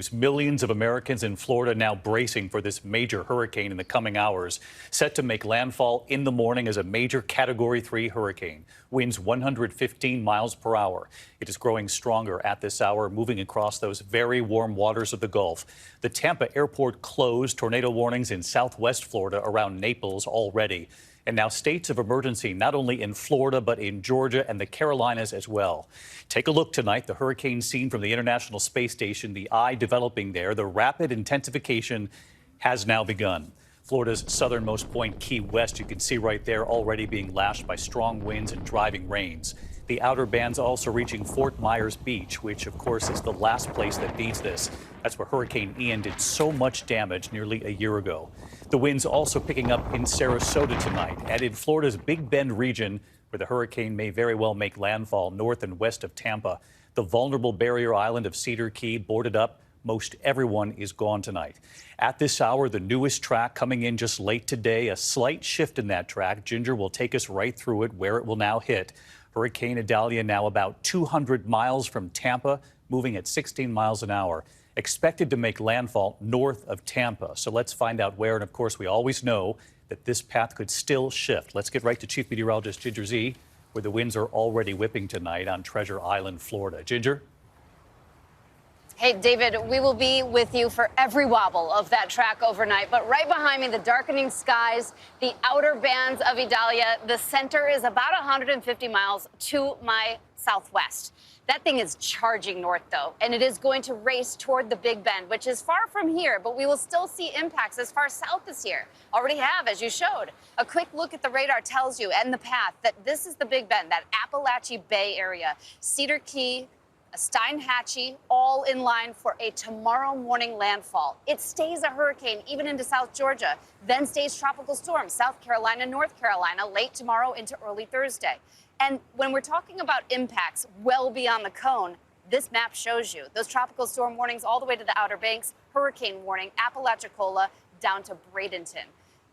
news. Millions of Americans in Florida now bracing for this major hurricane in the coming hours, set to make landfall in the morning as a major Category 3 hurricane. Winds 115 miles per hour. It is growing stronger at this hour, moving across those very warm waters of the Gulf. The Tampa airport closed. Tornado warnings in southwest Florida around Naples already. And now states of emergency, not only in Florida, but in Georgia and the Carolinas as well. Take a look tonight, the hurricane scene from the International Space Station, the eye developing there. The rapid intensification has now begun. Florida's southernmost point, Key West, you can see right there, already being lashed by strong winds and driving rains. The outer bands also reaching Fort Myers Beach, which, of course, is the last place that needs this. That's where Hurricane Ian did so much damage nearly a year ago. The winds also picking up in Sarasota tonight and in Florida's Big Bend region, where the hurricane may very well make landfall north and west of Tampa. The vulnerable barrier island of Cedar Key boarded up. Most everyone is gone tonight. At this hour, the newest track coming in just late today, a slight shift in that track. Ginger will take us right through it, where it will now hit. Hurricane Idalia now about 200 miles from Tampa, moving at 16 miles an hour. Expected to make landfall north of Tampa. So let's find out where. And of course, we always know that this path could still shift. Let's get right to Chief Meteorologist Ginger Z, where the winds are already whipping tonight on Treasure Island, Florida. Ginger? Hey, David, we will be with you for every wobble of that track overnight. But right behind me, the darkening skies, the outer bands of Idalia. The center is about 150 miles to my southwest. That thing is charging north, though, and it is going to race toward the Big Bend, which is far from here, but we will still see impacts as far south as here. Already have, as you showed. A quick look at the radar tells you, and the path, that this is the Big Bend, that Appalachia Bay area. Cedar Key, Steinhatchee, all in line for a tomorrow morning landfall. It stays a hurricane even into South Georgia, then stays tropical storm, South Carolina, North Carolina, late tomorrow into early Thursday. And when we're talking about impacts well beyond the cone, this map shows you those tropical storm warnings all the way to the Outer Banks, hurricane warning, Apalachicola, down to Bradenton.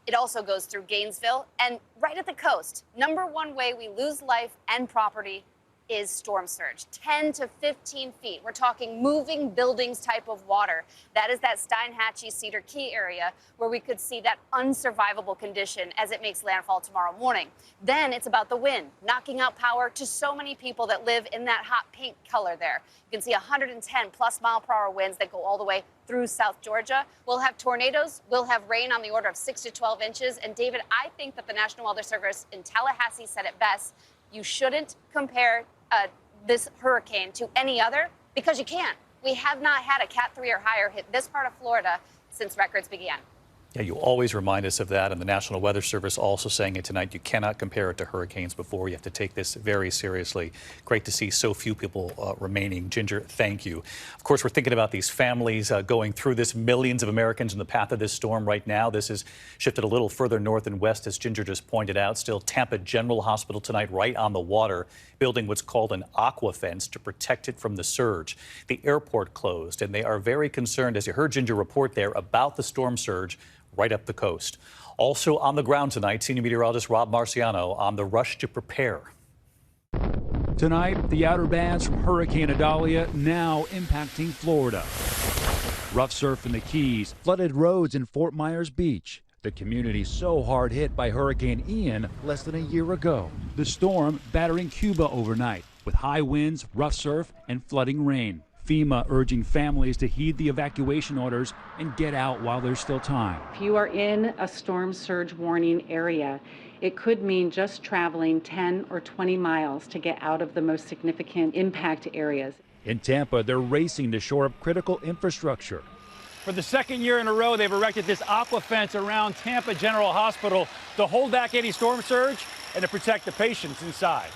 It also goes through Gainesville and right at the coast. Number one way we lose life and property is storm surge, 10 to 15 feet. We're talking moving buildings type of water. That is that Steinhatchee, Cedar Key area where we could see that unsurvivable condition as it makes landfall tomorrow morning. Then it's about the wind, knocking out power to so many people that live in that hot pink color there. You can see 110 plus mile per hour winds that go all the way through South Georgia. We'll have tornadoes. We'll have rain on the order of 6 to 12 inches. And David, I think that the National Weather Service in Tallahassee said it best. You shouldn't compare this hurricane to any other because you can't. We have not had a Cat 3 or higher hit this part of Florida since records began. Yeah, you always remind us of that, and the National Weather Service also saying it tonight. You cannot compare it to hurricanes before. You have to take this very seriously. Great to see so few people remaining. Ginger, thank you. Of course, we're thinking about these families going through this. Millions of Americans in the path of this storm right now. This has shifted a little further north and west, as Ginger just pointed out. Still, Tampa General Hospital tonight right on the water, building what's called an aqua fence to protect it from the surge. The airport closed, and they are very concerned, as you heard Ginger report there, about the storm surge right up the coast. Also on the ground tonight, senior meteorologist Rob Marciano on the rush to prepare. Tonight, the outer bands from Hurricane Idalia now impacting Florida. Rough surf in the Keys, flooded roads in Fort Myers Beach. The community so hard hit by Hurricane Ian less than a year ago. The storm battering Cuba overnight with high winds, rough surf, and flooding rain. FEMA urging families to heed the evacuation orders and get out while there's still time. If you are in a storm surge warning area, it could mean just traveling 10 or 20 miles to get out of the most significant impact areas. In Tampa, they're racing to shore up critical infrastructure. For the second year in a row, they've erected this aqua fence around Tampa General Hospital to hold back any storm surge and to protect the patients inside.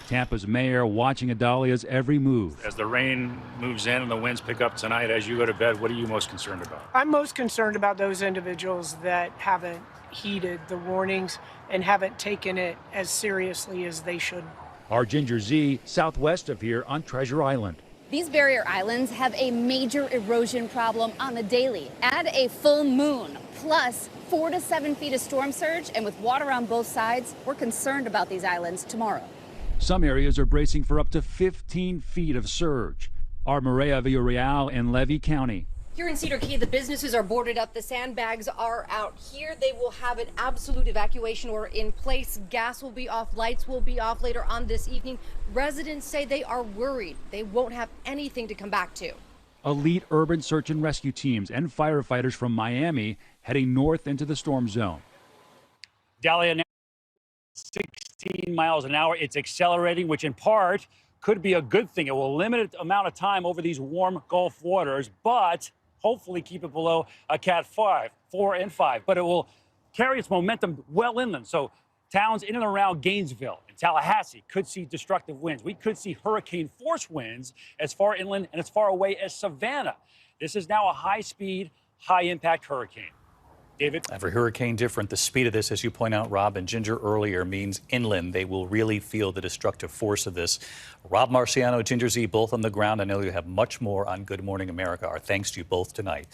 Tampa's mayor watching Idalia's every move. As the rain moves in and the winds pick up tonight, as you go to bed, what are you most concerned about? I'm most concerned about those individuals that haven't heeded the warnings and haven't taken it as seriously as they should. Our Ginger Z, southwest of here on Treasure Island. These barrier islands have a major erosion problem on the daily. Add a full moon, plus 4 to 7 feet of storm surge, and with water on both sides, we're concerned about these islands tomorrow. Some areas are bracing for up to 15 feet of surge. Our Maria Villarreal in Levy County. Here in Cedar Key, the businesses are boarded up. The sandbags are out here. They will have an absolute evacuation order in place. Gas will be off, lights will be off later on this evening. Residents say they are worried they won't have anything to come back to. Elite urban search and rescue teams and firefighters from Miami heading north into the storm zone. Idalia now 16 miles an hour. It's accelerating, which in part could be a good thing. It will limit the amount of time over these warm Gulf waters, but hopefully keep it below a Cat 5, 4 and 5. But it will carry its momentum well inland. So towns in and around Gainesville and Tallahassee could see destructive winds. We could see hurricane force winds as far inland and as far away as Savannah. This is now a high-speed, high-impact hurricane. David? Every hurricane different. The speed of this, as you point out, Rob and Ginger earlier, means inland they will really feel the destructive force of this. Rob Marciano, Ginger Z, both on the ground. I know you have much more on Good Morning America. Our thanks to you both tonight.